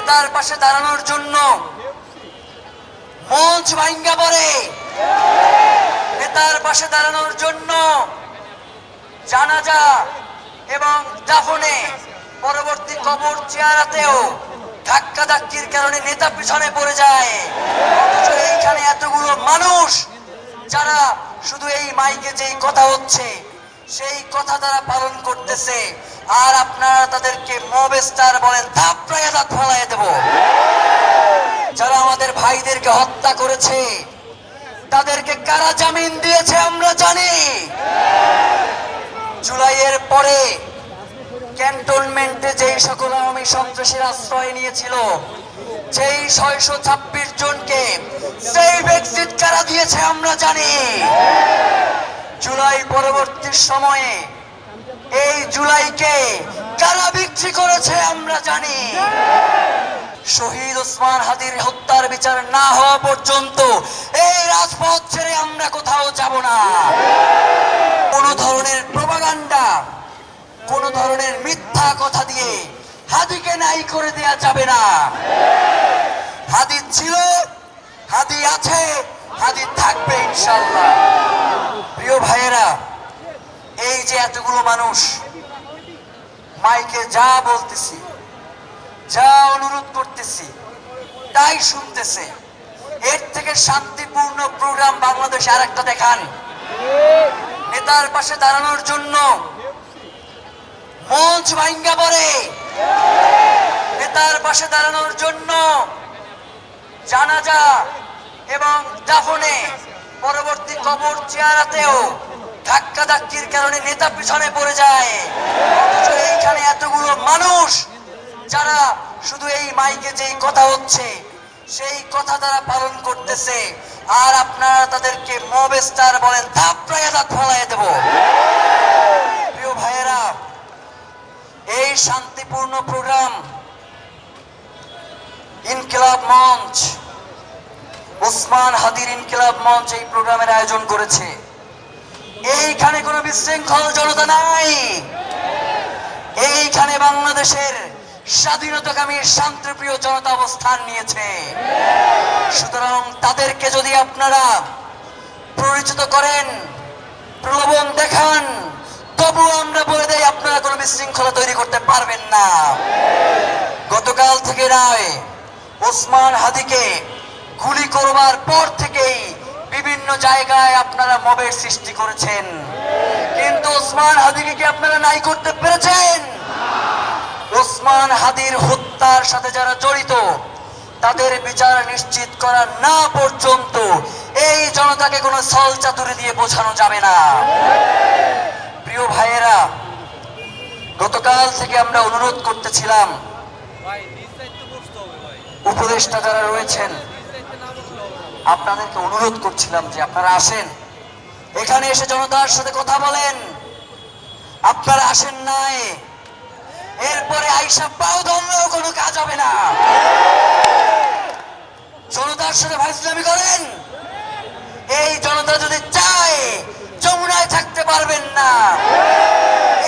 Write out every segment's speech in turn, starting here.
নেতার পাশে দাঁড়ানোর জন্য মঞ্চ ভাঙ্গা পড়ে, নেতার পাশে দাঁড়ানোর জন্য জানাজা এবং দাফনে পরবর্তী কবর চেয়ারাতেও ধাক্কা ধাক্কির কারণে নেতা পিছনে পড়ে যায়। অথচ এইখানে এতগুলো মানুষ যারা শুধু এই মাইকে যেই কথা হচ্ছে সেই কথা তারা পালন করতেছে, আর আপনারা তাদেরকে মব স্টার বলেন, থাপড়াইয়া দাঁত ফলাইয়া দেব। যারা আমাদের ভাইদেরকে হত্যা করেছে তাদেরকে কারা জামিন দিয়েছে আমরা জানি। জুলাইয়ের পরে ক্যান্টনমেন্টে যেই সকল আওয়ামী সন্ত্রাসীর আশ্রয় নিয়েছিল, যেই 626 জনকে সেফ এক্সিট কারা দিয়েছে আমরা জানি। জুলাই পরবর্তী সময়ে এই জুলাইকে কারা বিক্রি করেছে আমরা জানি। শহীদ ওসমান হাদির হত্যার বিচার না হওয়া পর্যন্ত এই রাজপথ ছেড়ে আমরা কোথাও যাব না। কোন ধরনের প্রোপাগান্ডা, কোন ধরনের মিথ্যা কথা দিয়ে হাদিকে নাই করে দেয়া যাবে না। হাদি ছিল, হাদি আছে, হাদি থাকবে ইনশাআল্লাহ। প্রিয় ভাইয়েরা, এই যে এতগুলো মানুষ মাইকে যা বলতেছি, যা অনুরোধ করতেছি তাই শুনতেছে, এর থেকে শান্তিপূর্ণ প্রোগ্রাম বাংলাদেশে আরেকটা দেখান। নেতার পাশে দাঁড়ানোর জন্য মঞ্চ ভাঙ্গা পড়ে, নেতার পাশে দাঁড়ানোর জন্য জানাজা এবং দাফনে পরবর্তী কবর চেয়ারাতেও ধাক্কা ধাক্কির কারণে নেতা পিছনে পড়ে যায়। অথচ এইখানে এতগুলো মানুষ যারা শুধু এই মাইকে যেই কথা হচ্ছে সেই কথা তারা পালন করতেছে, আর আপনারা তাদেরকে মব স্টার বলেন, থাপড়াইয়া দাঁত ফলাইয়া দেব। প্রিয় ভাইয়েরা, এই শান্তিপূর্ণ প্রোগ্রাম ইনকিলাব মঞ্চ, ওসমান হাদির ইনকিলাব মঞ্চ এই প্রোগ্রামের আয়োজন করেছে। এইখানে কোনো বিশৃঙ্খল জনতা নাই, এইখানে বাংলাদেশের স্বাধীনতাকামী শান্তিপ্রিয় জনতা অবস্থান নিয়েছে। সুতরাং তাদেরকে যদি আপনারা পরিচিত করেন, প্রলোভন দেখান, তবু আমরা বলে দেই আপনারা কোনো বিশৃঙ্খলা তৈরি করতে পারবেন না। গতকাল থেকে নয়, ওসমান হাদিকে গুলি করবার পর থেকেই বিভিন্ন জায়গায় আপনারা মবের সৃষ্টি করেছেন, কিন্তু ওসমান হাদিকে কি আপনারা নাই করতে পেরেছেন? ওসমান হাদির হত্যার সাথে যারা জড়িত তাদের বিচার নিশ্চিত করা না পর্যন্ত এই জনতাকে কোনো ছল চাতুরি দিয়ে বোঝানো যাবে না। প্রিয় ভাইয়েরা, গতকাল থেকে আমরা অনুরোধ করতেছিলাম, উপদেষ্টা যারা রয়েছেন আপনাদেরকে অনুরোধ করছিলাম যে আপনারা আসেন, এখানে এসে জনতার সাথে কথা বলেন। আপনারা আসেন নাই, এরপরে আইসা পাও ধরলেও কোনো কাজ হবে না। জনতার সাথে ফাইজলামি করেন, এই জনতা যদি চায় যমুনায় থাকতে পারবেন না,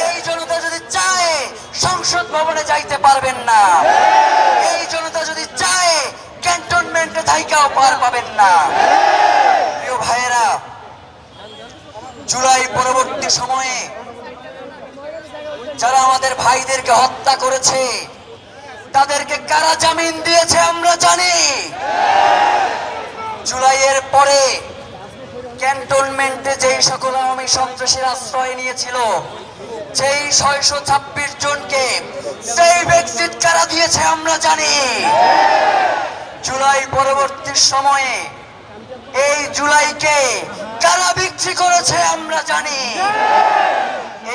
এই জনতা যদি চায় সংসদ ভবনে যাইতে পারবেন না, এই জনতা যদি চায় ক্যান্টনমেন্টে থাইকাও পার পাবেন না। প্রিয় ভাইয়েরা, জুলাই পরবর্তী সময়ে যারা আমাদের ভাইদেরকে হত্যা করেছে তাদেরকে কারা জামিন দিয়েছে আমরা জানি। জুলাইয়ের পরে ক্যান্টনমেন্টে যেই সকল আওয়ামী সন্ত্রাসীর আশ্রয় নিয়েছিল, যেই 626 জনকে সেফ এক্সিট কারা দিয়েছে আমরা জানি। জুলাই পরবর্তী সময়ে এই জুলাইকে কারা বিক্রি করেছে আমরা জানি।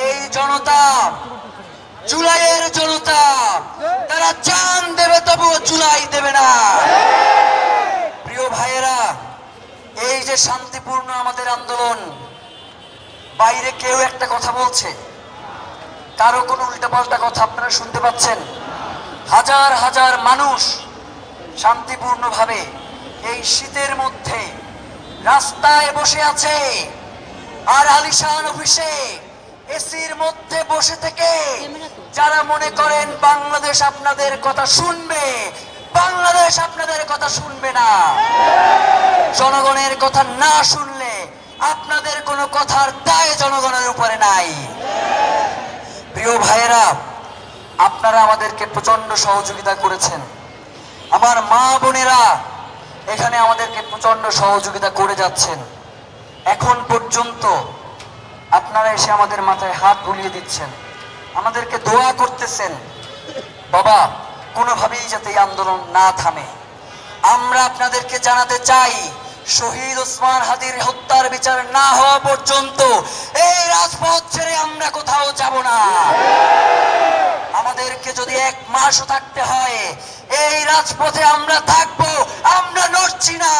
এই জনতা, জুলাইয়ের জনতা, তারা জান দেবে তবুও জুলাই দেবে না। প্রিয় ভাইয়েরা, এই যে শান্তিপূর্ণ আমাদের আন্দোলন, বাইরে কেউ একটা কথা বলছে, কারো কোনো উল্টাপাল্টা কথা আপনারা শুনতে পাচ্ছেন? হাজার হাজার মানুষ শান্তিপূর্ণভাবে এই শীতের মধ্যে রাস্তায় বসে আছে, আর আলিশান অফিসে এসির মধ্যে বসে থেকে যারা মনে করেন বাংলাদেশ আপনাদের কথা শুনবে, দেশ আপনাদের কথা শুনবে না। জনগণের কথা না শুনলে আপনাদের কোনো কথার দায় জনগণের উপরে নাই। প্রিয় ভাইয়েরা, আপনারা আমাদেরকে প্রচন্ড সহযোগিতা করেছেন। আমার মা বোনেরা এখানে আমাদেরকে প্রচন্ড সহযোগিতা করে যাচ্ছেন। এখন পর্যন্ত আপনারা এসে আমাদের মাথায় হাত বুলিয়ে দিচ্ছেন, আমাদেরকে দোয়া করতেছেন বাবা কোনোভাবেই যাতে এই আন্দোলন না থামে। আমরা আপনাদেরকে জানাতে চাই, শহীদ ওসমান হাদির হত্যার বিচার না হওয়া পর্যন্ত এই রাজপথ ছেড়ে আমরা কোথাও যাব না। আমাদেরকে যদি 1 মাসও থাকতে হয় এই রাজপথে আমরা থাকবো, আমরা নড়ছি না।